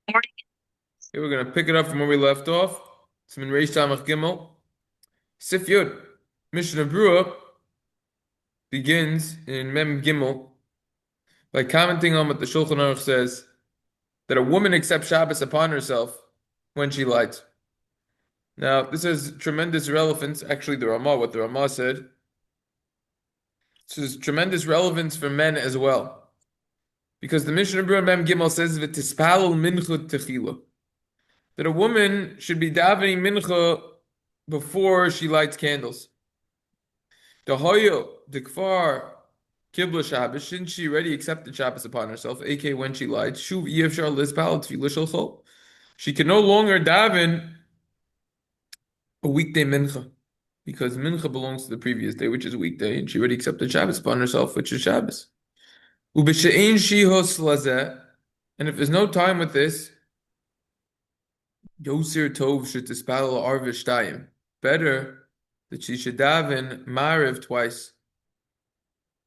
Okay, we're going to pick it up from where we left off. It's in Reish Samach Gimel. Sif Yud. Mishnah Berura begins in Mem Gimel by commenting on what the Shulchan Aruch says, that a woman accepts Shabbos upon herself when she lights. Now, this has tremendous relevance. Actually, what the Ramah said, this is tremendous relevance for men as well. Because the Mishnah Berura Mem Gimel says, V'tispalul mincha techila, that a woman should be davening mincha before she lights candles. The hoyo, the kfar, kibla Shabbos, shouldn't she already accepted Shabbos upon herself, aka when she lights, shuv yevshar lispal tefillah shel chol. She can no longer daven a weekday mincha, because mincha belongs to the previous day, which is a weekday, and she already accepted Shabbos upon herself, which is Shabbos. Ubishe'ein shihos lazeh, and if there's no time with this, Yosir Tov should tispal arvish tayim. Better that she should daven mariv twice.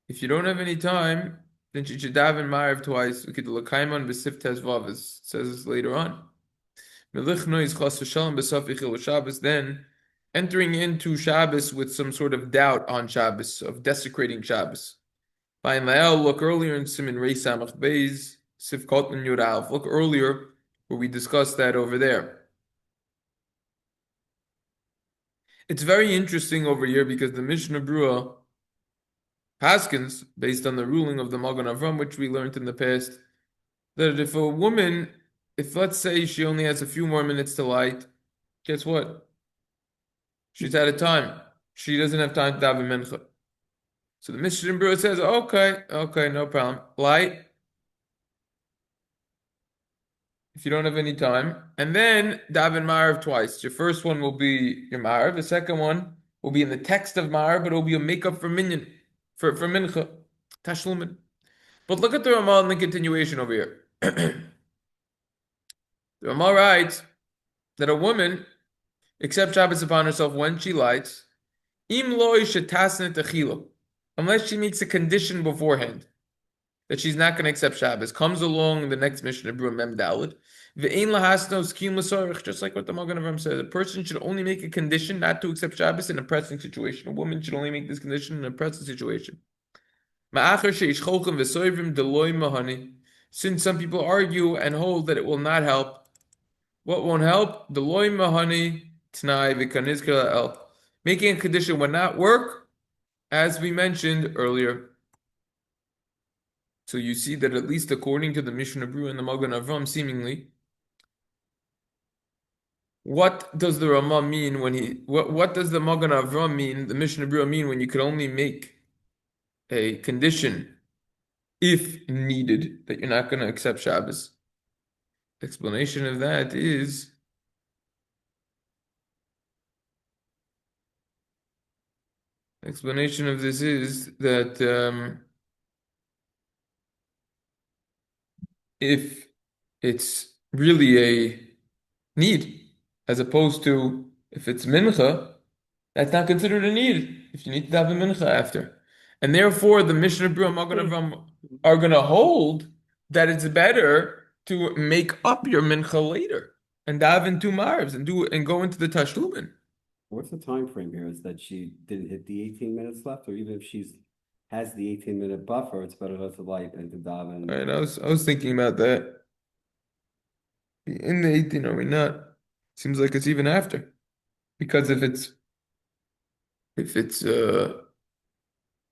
If you don't have any time, then she should daven mariv twice. We could do l'kaiman b'sif tezvav, as it says later on. Melichno is chas v'shalom b'saf ichil Shabbos. Then entering into Shabbos with some sort of doubt on Shabbos, of desecrating Shabbos. By Mael, look earlier in Simin Rei Samach Beis, Sif Kotman Yud Aleph. Look earlier where we discussed that over there. It's very interesting over here because the Mishnah Berura paskins, based on the ruling of the Magen Avram, which we learned in the past, that if a woman, if let's say she only has a few more minutes to light, guess what? She's out of time. She doesn't have time to daven mincha. So the Mishnah Berura says, okay, no problem. Light if you don't have any time, and then daven mariv twice. Your first one will be your mariv. The second one will be in the text of mariv, but it will be a makeup for minyan, for mincha, tashlumin. But look at the Ramah in the continuation over here. The Ramah writes that a woman accepts Shabbos upon herself when she lights, im loy shetasnet techila, unless she meets a condition beforehand that she's not going to accept Shabbos. Comes along the next Mishnah Berura Mem Daled. Ve'ein lahasno skim l'sorich, just like what the Magen Avram said. A person should only make a condition not to accept Shabbos in a pressing situation. A woman should only make this condition in a pressing situation. Ma'acher she'ishcholchem v'soivrim deloy mahani. Since some people argue and hold that it will not help, what won't help? Deloy mahani t'nai v'kanizkela el. Making a condition will not work, as we mentioned earlier. So you see that at least according to the Mishnah Berura and the Magen Avram, seemingly, what does the Ramah mean when what does the Magen Avram mean, the Mishnah Berura mean when you could only make a condition if needed that you're not going to accept Shabbos? Explanation of that is explanation of this is that if it's really a need, as opposed to if it's mincha, that's not considered a need if you need to daven mincha after. And therefore, the Mishnah Berura and Magen Avram are going to hold that it's better to make up your mincha later and daven two marvs and go into the tashlumin. What's the time frame here? Is that she didn't hit the 18 minutes left, or even if she's has the 18-minute buffer, it's better to light and to daven. Right, I was thinking about that. In the 18, are we not? Seems like it's even after. Because if it's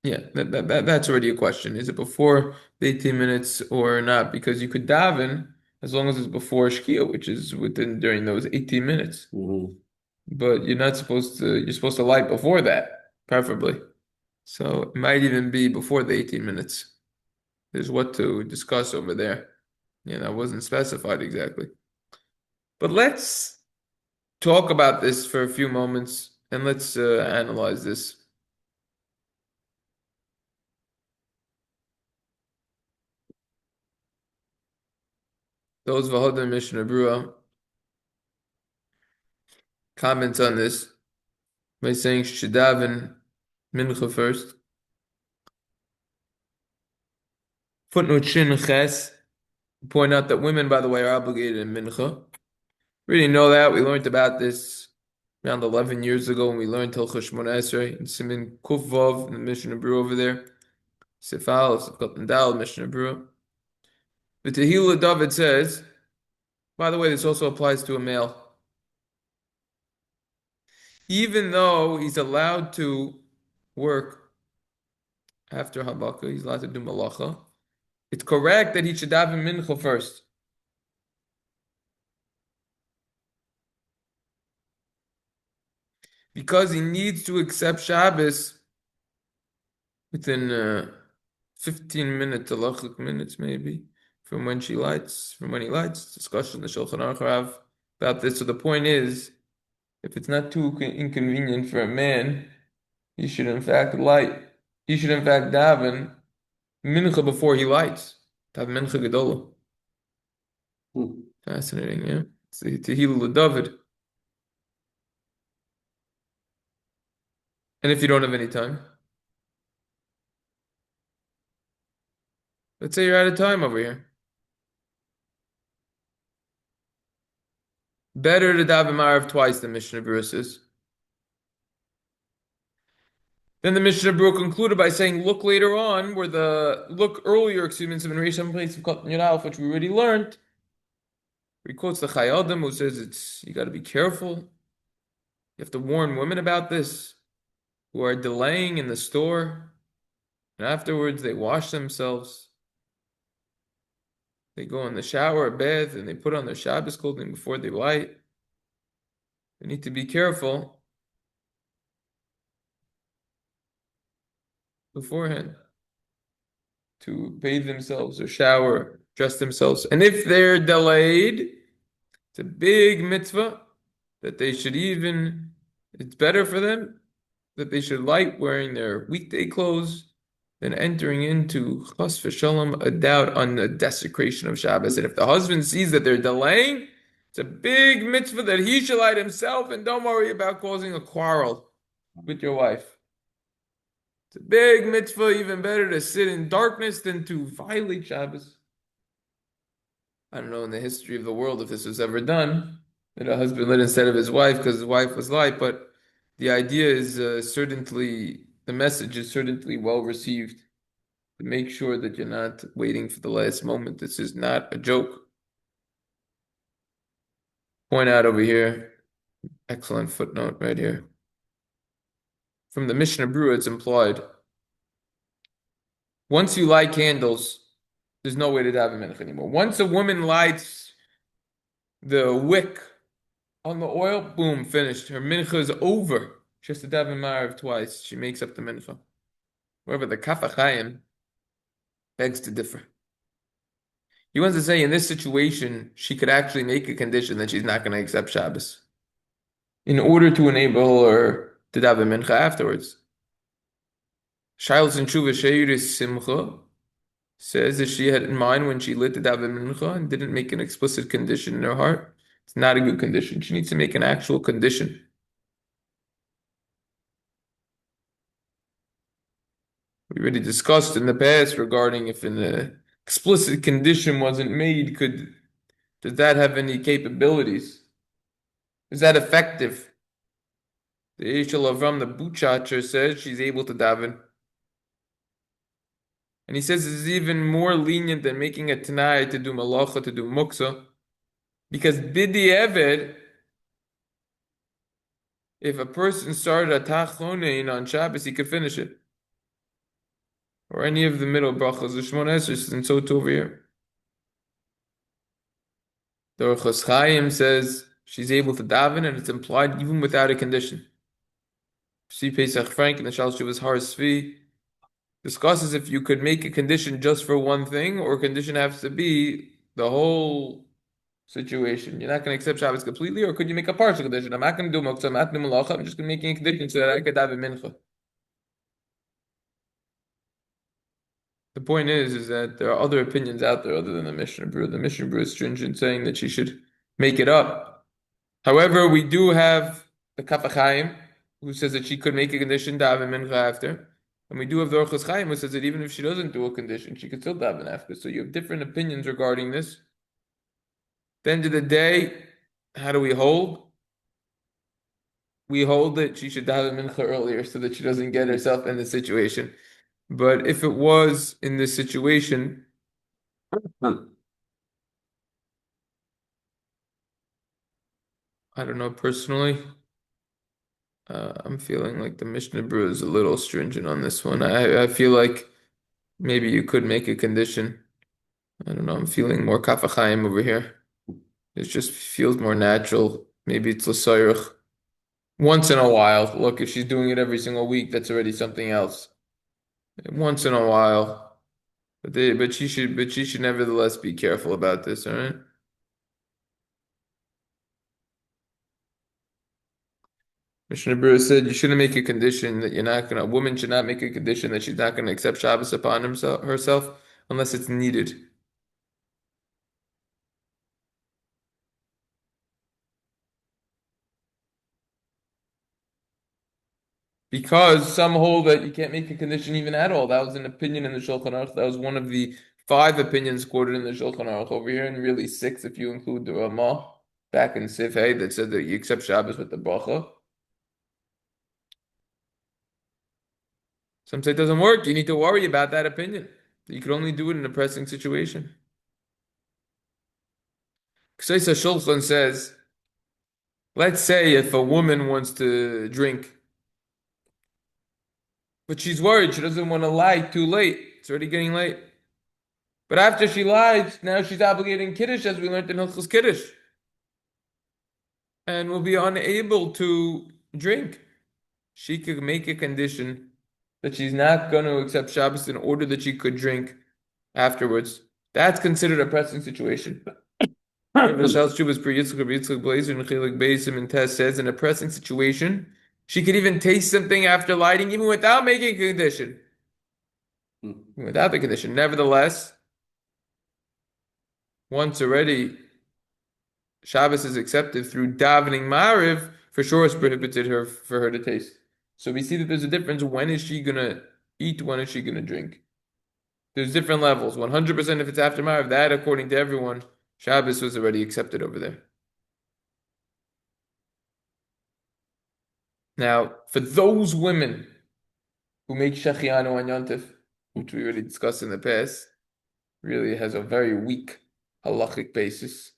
yeah, that's already a question. Is it before the 18 minutes or not? Because you could daven as long as it's before Shkia, which is within during those 18 minutes. Mm-hmm. But you're supposed to light before that, preferably. So it might even be before the 18 minutes. There's what to discuss over there. Yeah, that wasn't specified exactly. But let's talk about this for a few moments and let's analyze this. Those Vehadar Mishna Berura comments on this by saying she should daven mincha first. Footnote Shin Ches. Point out that women, by the way, are obligated in Mincha. We already know that. We learned about this around 11 years ago when we learned Orchos Chaim and Simin Kuf Vav in the Mishnah Berura over there. Sifal, Sifkat and Dal, Mishnah Berura. The Tehila Ledovid says, by the way, this also applies to a male. Even though he's allowed to work after Habaka, he's allowed to do melacha, it's correct that he should daven Mincha first. Because he needs to accept Shabbos within 15 minutes, halachic minutes maybe, from when he lights. Discussion in the Shulchan Aruch Rav about this. So the point is, if it's not too inconvenient for a man, he should in fact daven mincha before he lights. Daven mincha gedola. Fascinating, yeah. It's the Tehila Ledovid. And if you don't have any time, let's say you're out of time over here. Better to daven mariv twice than Mishnah Berura says. Then the Mishnah Berura concluded by saying, look earlier, excuse me, in Reisham place of Katan Yud Aleph, which we already learned. He quotes the Chai Adam who says you got to be careful. You have to warn women about this, who are delaying in the store, and afterwards they wash themselves. They go in the shower, bath, and they put on their Shabbos clothing before they light. They need to be careful beforehand to bathe themselves or shower, dress themselves. And if they're delayed, it's a big mitzvah that they should it's better for them that they should light wearing their weekday clothes than entering into chas v'shalom, a doubt on the desecration of Shabbos. And if the husband sees that they're delaying, it's a big mitzvah that he should light himself, and don't worry about causing a quarrel with your wife. It's a big mitzvah, even better to sit in darkness than to violate Shabbos. I don't know in the history of the world if this was ever done, that a husband lit instead of his wife because his wife was light, but the idea is the message is certainly well received. To make sure that you're not waiting for the last moment. This is not a joke. Point out over here, excellent footnote right here. From the Mishnah Berura, it's implied. Once you light candles, there's no way to daven mincha anymore. Once a woman lights the wick on the oil, boom, finished. Her mincha is over. She has to daven mariv twice. She makes up the mincha. However, the Caf Hachaim begs to differ. He wants to say in this situation, she could actually make a condition that she's not going to accept Shabbos in order to enable her to daven mincha afterwards. Shilas and Tshuva Sheiris Simcha says that she had in mind when she lit the daven mincha and didn't make an explicit condition in her heart. It's not a good condition. She needs to make an actual condition. We already discussed in the past regarding if an explicit condition wasn't made, does that have any capabilities? Is that effective? The Eshel Avram, the Buchacher, says she's able to daven. And he says this is even more lenient than making a Tanai to do melacha, to do muksa. Because Bidi Eved, if a person started a Tachonein on Shabbos, he could finish it. Or any of the middle brachas, the Shmon Esrei, and so too over here. The Orchos Chaim says she's able to daven, and it's implied even without a condition. See Pesach Frank in the Shal Shuvas Har Svi discusses if you could make a condition just for one thing, or a condition has to be the whole situation. You're not going to accept Shabbos completely, or could you make a partial condition? I'm not going to do muksa, I'm not going to do melacha, I'm just going to make a condition so that I could daven mincha. The point is that there are other opinions out there other than the Mishnah Berura. The Mishnah Berura is stringent, saying that she should make it up. However, we do have the Caf Hachaim, who says that she could make a condition daven mincha after. And we do have the Orchos Chaim, who says that even if she doesn't do a condition, she could still daven after. So you have different opinions regarding this. At the end of the day, how do we hold? We hold that she should daven mincha earlier so that she doesn't get herself in this situation. But if it was in this situation, I don't know personally. I'm feeling like the Mishnah Berura is a little stringent on this one. I feel like maybe you could make a condition. I don't know. I'm feeling more Caf Hachaim over here. It just feels more natural. Maybe it's l'soyrich. Once in a while. Look, if she's doing it every single week, that's already something else. Once in a while. But she should nevertheless be careful about this, all right? Mishnah Berura said you shouldn't make a condition that a woman should not make a condition that she's not gonna accept Shabbos upon herself unless it's needed. Because some hold that you can't make a condition even at all. That was an opinion in the Shulchan Aruch. That was one of the 5 opinions quoted in the Shulchan Aruch over here, and really 6 if you include the Ramah back in Sif Hey that said that you accept Shabbos with the bracha. Some say it doesn't work. You need to worry about that opinion. You could only do it in a pressing situation. Ksaisa Shulchan says, let's say if a woman wants to drink, but she's worried, she doesn't want to lie too late. It's already getting late. But after she lies, now she's obligating Kiddush, as we learned in Hilchos Kiddush, and will be unable to drink. She could make a condition that she's not going to accept Shabbos in order that she could drink afterwards. That's considered a pressing situation. Says in a pressing situation, she could even taste something after lighting, even without making a condition. Without the condition. Nevertheless, once already Shabbos is accepted through davening mariv, for sure it's prohibited for her to taste. So we see that there's a difference. When is she gonna eat? When is she gonna drink? There's different levels. 100% if it's after mariv, that according to everyone, Shabbos was already accepted over there. Now, for those women who make shechianu on Yontif, which we already discussed in the past, really has a very weak halachic basis.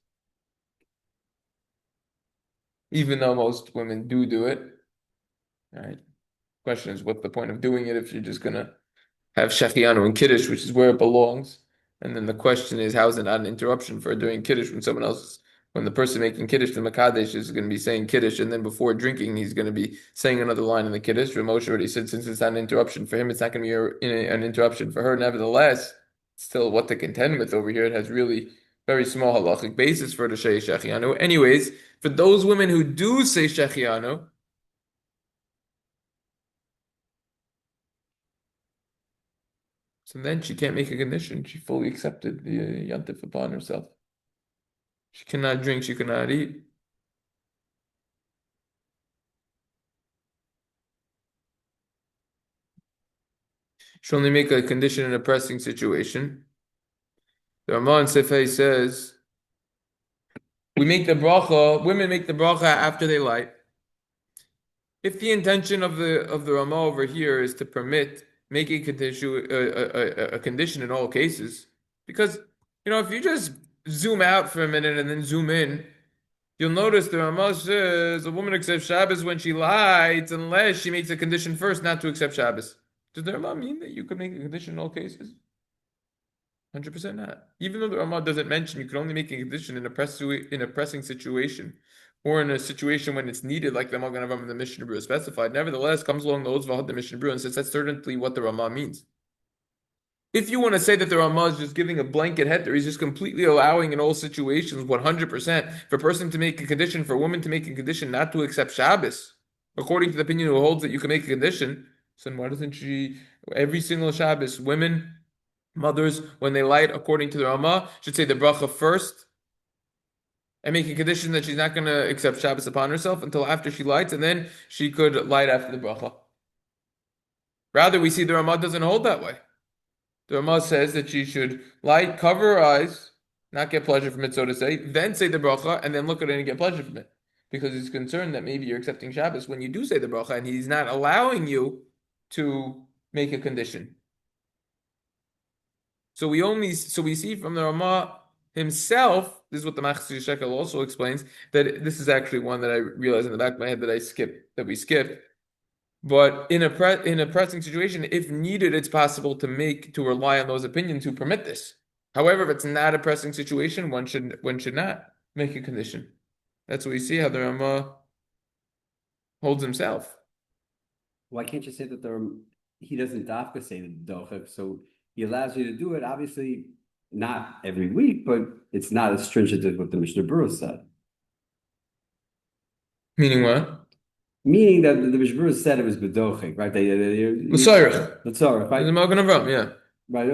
Even though most women do it. All right. Question is, what's the point of doing it if you're just gonna have shechianu and kiddush, which is where it belongs? And then the question is, how is it not an interruption for doing kiddush when the person making kiddush, the makadesh, is going to be saying kiddush, and then before drinking, he's going to be saying another line in the kiddush. Moshe already said, since it's not an interruption for him, it's not going to be an interruption for her. Nevertheless, still what to contend with over here. It has really very small halachic basis for the say shechianu. Anyways, for those women who do say shechianu, so then she can't make a condition. She fully accepted the yantif upon herself. She cannot drink, she cannot eat. She only make a condition in a pressing situation. The Ramah in Sefei says, women make the bracha after they light. If the intention of the Ramah over here is to permit making a condition in all cases, because if you just zoom out for a minute and then zoom in, you'll notice the Ramah says a woman accepts Shabbos when she lights unless she makes a condition first not to accept Shabbos. Does the Ramah mean that you could make a condition in all cases? 100% not. Even though the Ramah doesn't mention you can only make a condition in a pressing situation or in a situation when it's needed, like the Magen Avraham and the Mishnah Berura specified. Nevertheless, comes along the Vehadar Mishna Berura and says that's certainly what the Ramah means. If you want to say that the Ramah is just giving a blanket heter, he's just completely allowing in all situations 100% for a person to make a condition, for a woman to make a condition not to accept Shabbos, according to the opinion who holds that you can make a condition, so then why doesn't she, every single Shabbos, women, mothers, when they light, according to the Ramah, should say the bracha first and make a condition that she's not going to accept Shabbos upon herself until after she lights, and then she could light after the bracha. Rather, we see the Ramah doesn't hold that way. The Ramah says that she should light, cover her eyes, not get pleasure from it, so to say, then say the bracha, and then look at it and get pleasure from it. Because he's concerned that maybe you're accepting Shabbos when you do say the bracha, and he's not allowing you to make a condition. So we see from the Ramah himself, this is what the Machzor Shekel also explains, that this is actually one that I realized in the back of my head that we skipped. But in a pressing situation, if needed, it's possible to rely on those opinions who permit this. However, if it's not a pressing situation, one should not make a condition. That's what we see how the Ramah holds himself. Why can't you say that he doesn't dafka say the docha, so he allows you to do it, obviously not every week, but it's not as stringent as what the Mishnah Berura said. Meaning what? Meaning that the Mishnah Berura said it was bedochik, right? L'sorich. L'sorich, right? The Magen Avram, yeah. Right.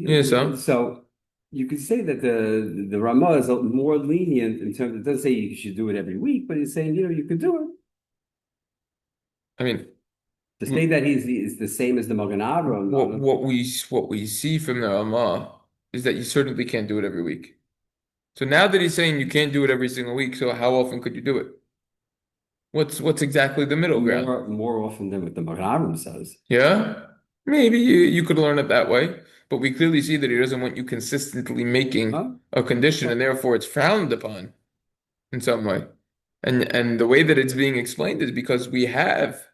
Yeah, so? So you could say that the Ramah is more lenient in terms. It doesn't say you should do it every week, but he's saying you could do it. I mean, to say that he's the same as the Magen Avram. What we see from the Ramah is that you certainly can't do it every week. So now that he's saying you can't do it every single week, so how often could you do it? What's exactly the middle ground? More often than what the Magen Avram says. Yeah, maybe you could learn it that way, but we clearly see that he doesn't want you consistently making a condition, and therefore it's frowned upon in some way. And the way that it's being explained is because we have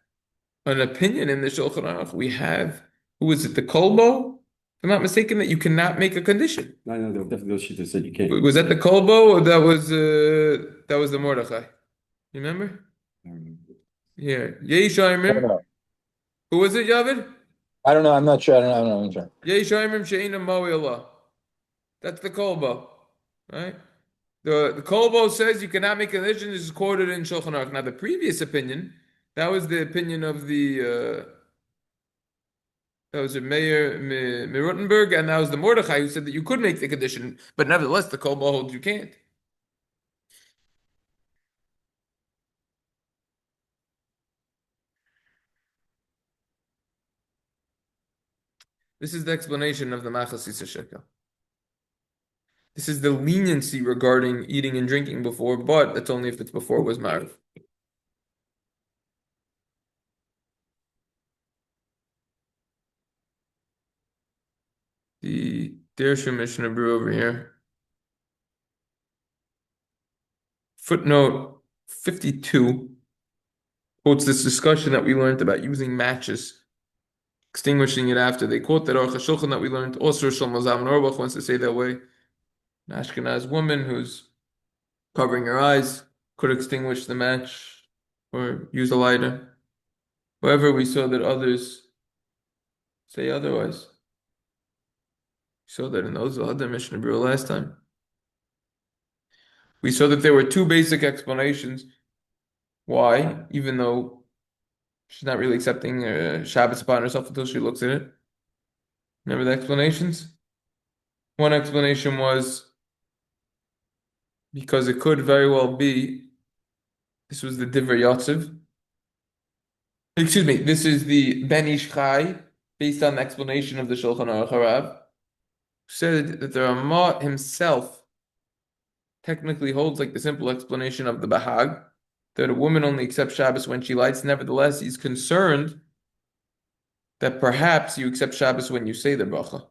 an opinion in the Shulchan Aruch. We have, who is it, the Kolbo? If I'm not mistaken, that you cannot make a condition. No, there were definitely those shittas said you can't. Was that the Kolbo or that was the Mordechai? You remember? Yeah. Yeishayimim. Who was it, Yavid? I don't know. I'm not sure. I don't know. I'm sure. Yeishayimim she'inam mo'ila. That's the Kolbo, right? The Kolbo says you cannot make a condition. This is quoted in Shulchan Aruch. Now, the previous opinion, that was the opinion of the that was the Mayor Miruttenberg, and that was the Mordechai who said that you could make the condition, but nevertheless, the Kolbo holds you can't. This is the explanation of the Machzor Shekel. This is the leniency regarding eating and drinking before, but that's only if it's before it was mariv. The Dersham Mishnah Berura over here. Footnote 52 quotes this discussion that we learned about using matches, extinguishing it after. They quote that Orchos Chaim that we learned, also Shlomo Zalman Auerbach wants to say that way. An Ashkenaz woman who's covering her eyes could extinguish the match or use a lighter. However, we saw that others say otherwise. We saw that in those Vehadar Mishna Berura last time. We saw that there were two basic explanations why, even though she's not really accepting Shabbos upon herself until she looks at it. Remember the explanations? One explanation was because it could very well be, this was the Divrei Yotzev. Excuse me, this is the Ben Ish Chai, based on the explanation of the Shulchan Aruch Harav, said that the Ramah himself technically holds like the simple explanation of the Bahag, that a woman only accepts Shabbos when she lights. Nevertheless, he's concerned that perhaps you accept Shabbos when you say the bracha.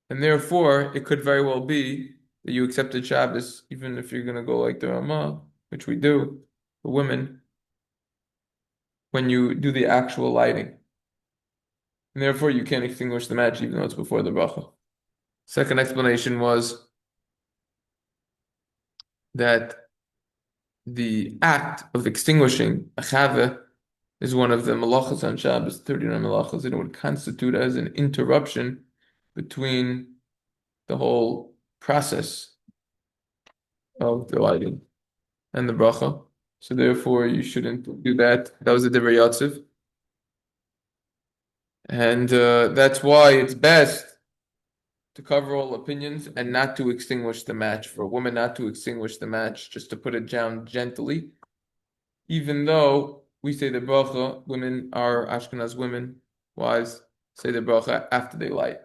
And therefore, it could very well be that you accepted Shabbos, even if you're going to go like the Ramah, which we do, for women, when you do the actual lighting. And therefore, you can't extinguish the match even though it's before the bracha. Second explanation was that the act of extinguishing a chave is one of the melachas on Shabbos, 39 melachas, and it would constitute as an interruption between the whole process of the lighting and the bracha. So therefore, you shouldn't do that. That was the Divrei Yotzev. And that's why it's best to cover all opinions and not to extinguish the match. For a woman not to extinguish the match, just to put it down gently, even though we say the bracha. Women are Ashkenaz women, wives say the bracha after they light.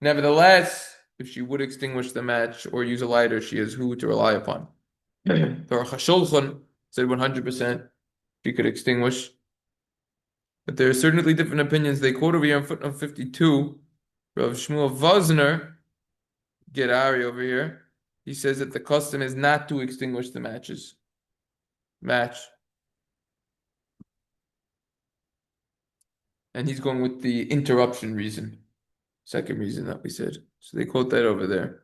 Nevertheless, if she would extinguish the match or use a lighter, she has who to rely upon. The Orchos Chaim said 100% she could extinguish. But there are certainly different opinions. They quote over here on footnote 52, Rav Shmuel Vosner, get Ari over here. He says that the custom is not to extinguish the match. And he's going with the interruption reason. Second reason that we said. So they quote that over there.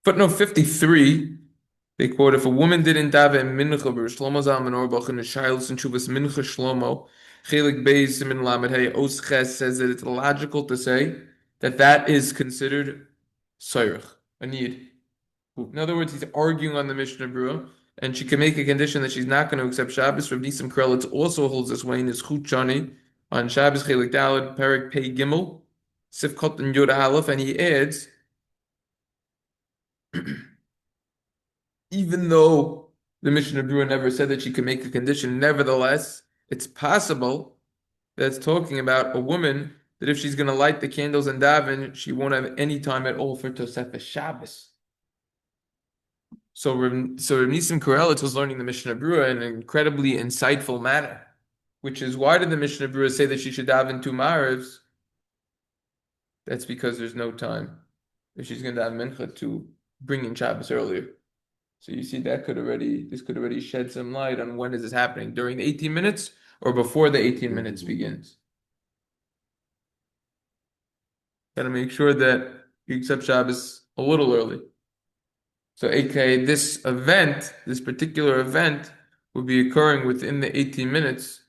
Footnote 53, they quote, if a woman didn't daven Mincha Shlomo Zalman Auerbach in the Shilas and Shuvas Mincha Shlomo, Chelik Beis Simin Lamed Hey Os Ches says that it's logical to say that that is considered Sayrich, a need. In other words, he's arguing on the Mishnah Berura, and she can make a condition that she's not going to accept Shabbos. Rav Nisim Krelitz also holds this way in his Chut Shani on Shabbos Chelik Daled Perik Pei Gimel Sifkot and Yud Aleph, and he adds, even though the Mishnah Berura never said that she could make a condition, nevertheless, it's possible that it's talking about a woman that if she's going to light the candles and daven, she won't have any time at all for Tosefes Shabbos. So Rav Nisim Karelitz was learning the Mishnah Berura in an incredibly insightful manner, which is, why did the Mishnah Berura say that she should daven 2 marivs? That's because there's no time if she's going to have Mincha to bring in Shabbos earlier. So you see this could already shed some light on when is this happening, during the 18 minutes or before the 18 minutes begins. Got to make sure that you accept Shabbos a little early. So aka this particular event would be occurring within the 18 minutes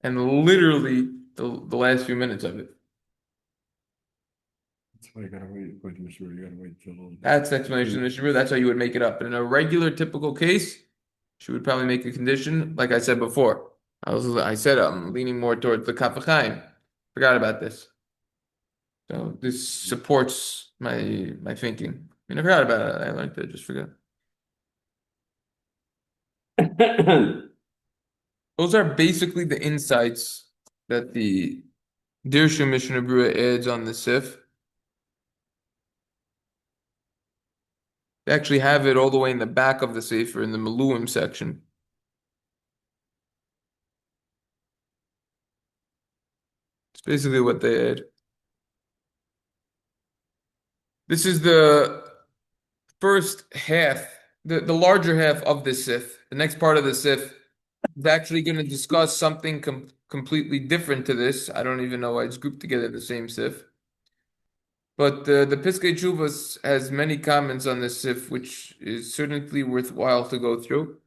and literally the last few minutes of it. That's why you gotta wait, according to Mishnah, you gotta wait till. That's the explanation of the Mishnah Berura. That's how you would make it up. But in a regular, typical case, she would probably make a condition, like I said before. I said I'm leaning more towards the Caf Hachaim. Forgot about this. So this supports my thinking. I mean, I forgot about it. I learned it. Just forgot. Those are basically the insights that the Dirshu Mishnah Berura adds on the Sif. They actually have it all the way in the back of the Sefer in the Meluim section. It's basically what they add. This is the first half, the larger half of the Sif. The next part of the Sif is actually going to discuss something completely different to this. I don't even know why it's grouped together the same Sif. But the Piskay Teshuvos has many comments on this Sif, which is certainly worthwhile to go through.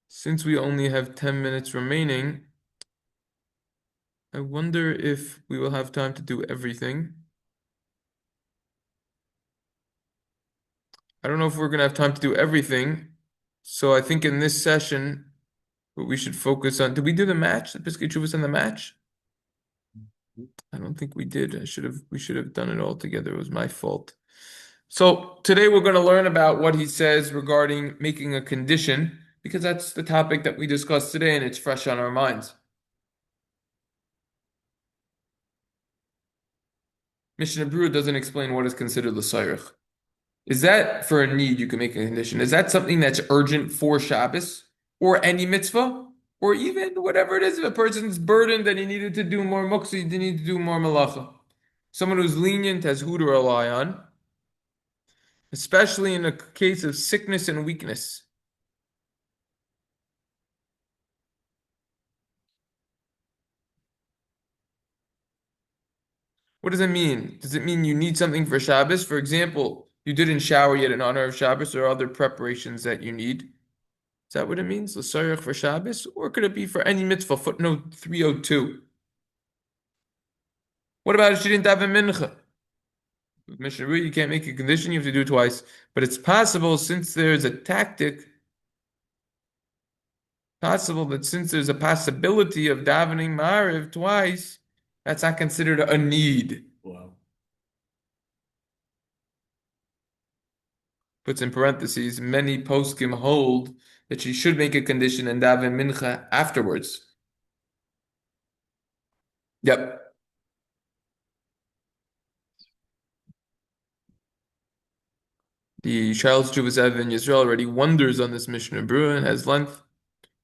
Since we only have 10 minutes remaining, I wonder if we will have time to do everything. I don't know if we're going to have time to do everything. So I think in this session, what we should focus on. Did we do the match? The Piskay Teshuvos and the match? I don't think we did. We should have done it all together. It was my fault. So today we're going to learn about what he says regarding making a condition, because that's the topic that we discussed today and it's fresh on our minds. Mishnah Berura doesn't explain what is considered l'sayrich. Is that for a need you can make a condition? Is that something that's urgent for Shabbos or any mitzvah? Or even whatever it is, if a person's burdened that he needed to do more muksa, he needed to do more melacha. Someone who's lenient has who to rely on, especially in a case of sickness and weakness. What does it mean? Does it mean you need something for Shabbos? For example, you didn't shower yet in honor of Shabbos or other preparations that you need. Is that what it means? L'sarich for Shabbos? Or could it be for any mitzvah? Footnote 302. What about if she didn't have a mincha? With Mishnah Berura, you can't make a condition, you have to do it twice. But it's possible, since there's a tactic, since there's a possibility of davening mariv twice, that's not considered a need. Wow. puts in parentheses, many poskim hold that she should make a condition and daven mincha afterwards. Yep. The Charles Juvas in Yisrael already wonders on this Mishnah Berura and has length,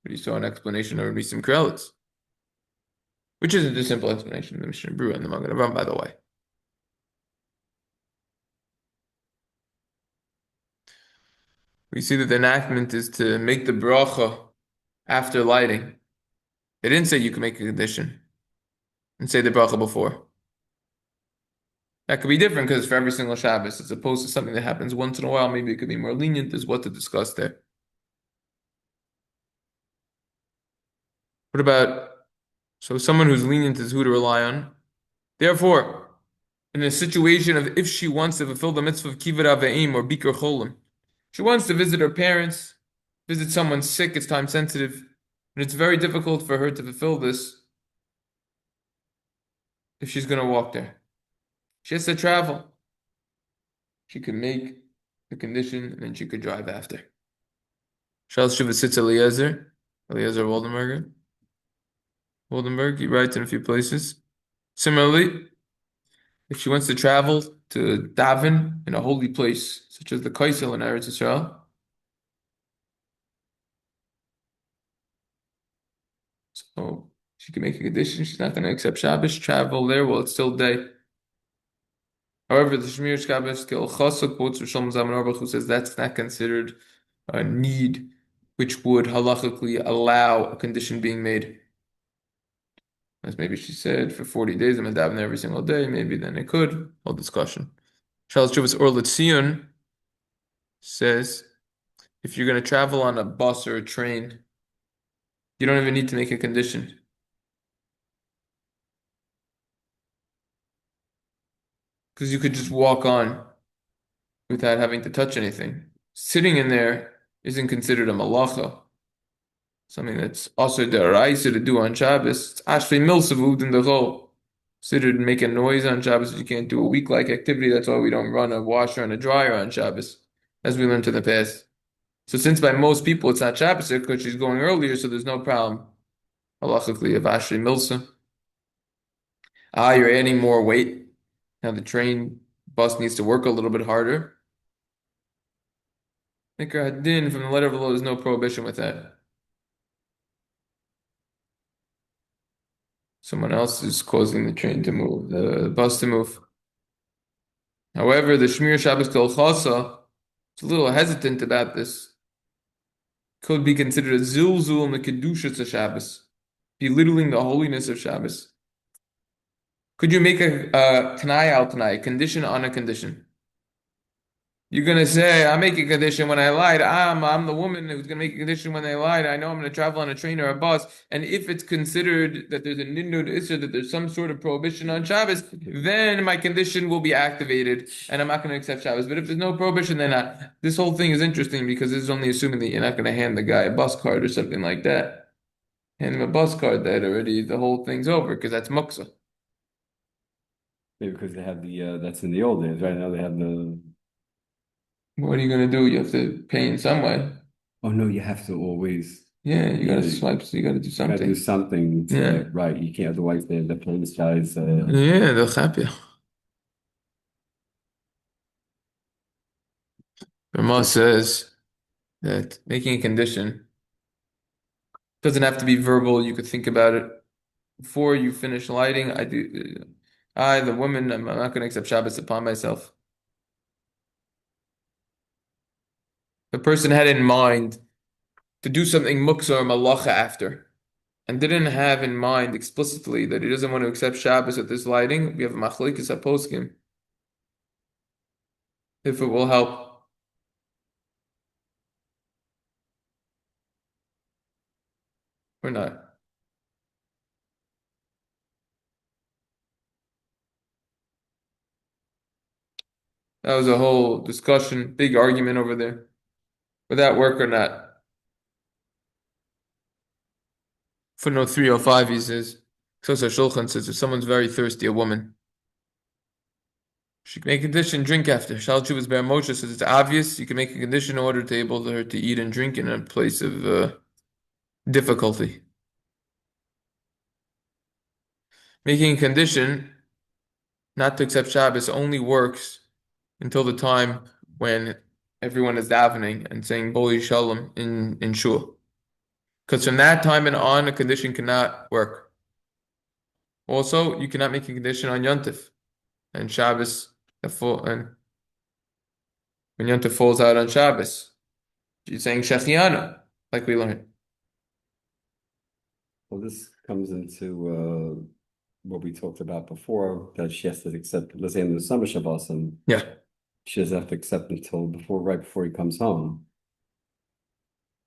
but he saw an explanation of Nisim Krelitz, which isn't a simple explanation of the Mishnah Berura and the Magen Avraham, by the way. We see that the enactment is to make the bracha after lighting. It didn't say you can make a condition and say the bracha before. That could be different because for every single Shabbos, as opposed to something that happens once in a while, maybe it could be more lenient. There's what to discuss there. What about, so someone who's lenient is who to rely on. Therefore, in a situation of if she wants to fulfill the mitzvah of kibbud avim or bikur cholim, she wants to visit her parents, visit someone sick, it's time sensitive, and it's very difficult for her to fulfill this if she's going to walk there. She has to travel. She could make the condition, and then she could drive after. Charles Shiva sits Eliezer Waldenberg, he writes in a few places. Similarly, if she wants to travel to daven in a holy place, such as the Kaisel in Eretz Yisrael, so she can make a condition. She's not going to accept Shabbos, travel there while it's still day. However, the Shmir Shabbos Chasa quotes Rishon Zalman Auerbach, who says that's not considered a need, which would halachically allow a condition being made. As maybe she said, for 40 days I'm going to daven every single day, maybe then it could. Whole discussion. Charles Juvas Or Letzion says, if you're going to travel on a bus or a train, you don't even need to make a condition. Because you could just walk on without having to touch anything. Sitting in there isn't considered a melacha, something that's also deraisa to do on Shabbos. It's actually milsavud in the chol. Considered make a noise on Shabbos. You can't do a week-like activity. That's why we don't run a washer and a dryer on Shabbos, as we learned in the past. So since by most people it's not Shabbos because she's going earlier, so there's no problem halachically of Ashri Milsa. You're adding more weight. Now the train bus needs to work a little bit harder. Nikra Hadin from the letter of the law, there's no prohibition with that. Someone else is causing the train to move, the bus to move. However, the Shmir Shabbos Kol Chasa is a little hesitant about this. Could be considered a zilzul in the kedushas of Shabbos, belittling the holiness of Shabbos. Could you make a tanai al tanai, condition on a condition? You're gonna say, I make a condition when I lied. I'm the woman who's gonna make a condition when I lied. I know I'm gonna travel on a train or a bus, and if it's considered that there's a nidnud issur, that there's some sort of prohibition on Shabbos, then my condition will be activated, and I'm not gonna accept Shabbos. But if there's no prohibition, then not. This whole thing is interesting because it's only assuming that you're not gonna hand the guy a bus card or something like that. Hand him a bus card, that already the whole thing's over because that's muksa. Maybe because they have the that's in the old days, right now they have the. What are you gonna do? You have to pay in some way. Oh no, you have to always. Yeah, you gotta swipe, so you gotta do You gotta something. do something to, Yeah. right. You can't, otherwise the police guys. Yeah, they'll chap you. Rama says that making a condition doesn't have to be verbal. You could think about it before you finish lighting. The woman, I'm not going to accept Shabbos upon myself. The person had in mind to do something muksa or melacha after, and didn't have in mind explicitly that he doesn't want to accept Shabbos at this lighting. We have a machlekes haposkim. If it will help. Or not. That was a whole discussion, big argument over there. Would that work or not? Footnote 305, he says, Shulchan says, if someone's very thirsty, a woman, She can make a condition, drink after. Shal Chuvas Ber Moshe says it's obvious. You can make a condition in order to able her to eat and drink in a place of difficulty. Making a condition not to accept Shabbos only works until the time when everyone is davening and saying Boli Shalom in shul. Because from that time and on, a condition cannot work. Also, you cannot make a condition on Yontif and Shabbos, and when Yontif falls out on Shabbos. You're saying Shechianu, like we learned. Well, this comes into what we talked about before, that she has to accept, let's say in the summer Shabbos, and Yeah. she doesn't have to accept until right before he comes home.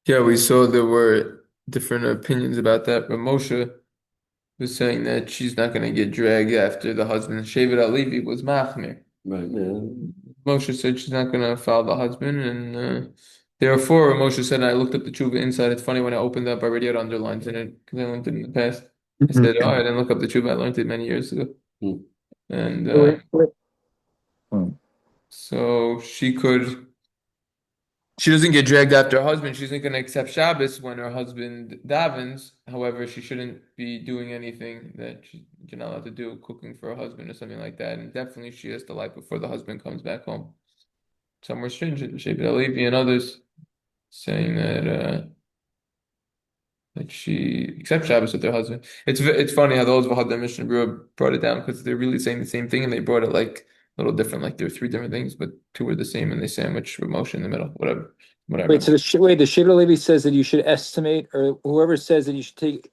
Yeah, we saw there were different opinions about that, but Moshe was saying that she's not going to get dragged after the husband. Shevet Alevi was machmir. Right, yeah. Moshe said she's not going to follow the husband, and therefore Moshe said, I looked up the tshuva inside. It's funny when I opened up, I already had underlines in it because I learned it in the past. I said, oh, I didn't look up the tshuva. I learned it many years ago, and so she doesn't get dragged after her husband. She's not going to accept Shabbos when her husband davens. However, she shouldn't be doing anything that you're not allowed to do, cooking for her husband or something like that. And definitely she has to light before the husband comes back home. Some were stringent, Shevet Alevi and others, saying that she accepts Shabbos with her husband. It's funny how those Vehadar Mishna Berura brought it down because they're really saying the same thing and they brought it like a little different. Like there are three different things, but two are the same and they sandwich with Moshe in the middle. Whatever. Wait, so the Shevet Levi says that you should estimate, or whoever says that you should take,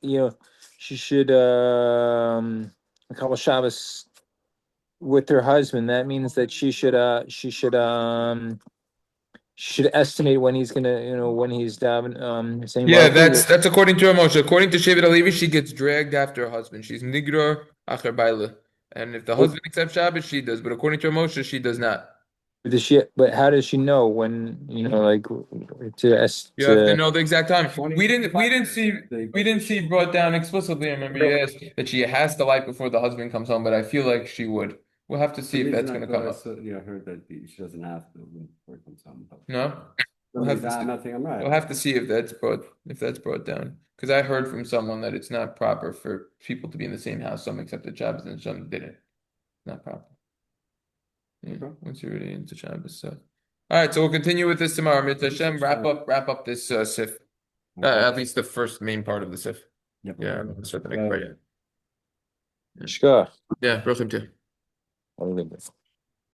she should a couple Shabbos with her husband. That means that she should estimate when he's gonna, when he's davening, saying Yeah, Baruch Hu. that's according to her Moshe. According to Shevet Alevi, she gets dragged after her husband. She's Nigrar Acher Baile. And if the husband accepts Shabbos, she does. But according to her Moshe, she does not. But how does she know when, like You have to know the exact time. We didn't see brought down explicitly. I remember you asked that she has to light before the husband comes home, but I feel like she would. We'll have to see if that's going to come up. I heard that she doesn't have to before he comes home. No, we'll have to see. I'm right. We'll have to see if that's brought down. Because I heard from someone that it's not proper for people to be in the same house. Some accepted Shabbos and some didn't. Not proper. Yeah, once you're really into Shabbos, so. All right, so we'll continue with this tomorrow. Mitzvah Hashem, wrap up this sif. At least the first main part of the sif. Yep. Yeah, I'm gonna start the next part. Shkach. Yeah, Brochim too.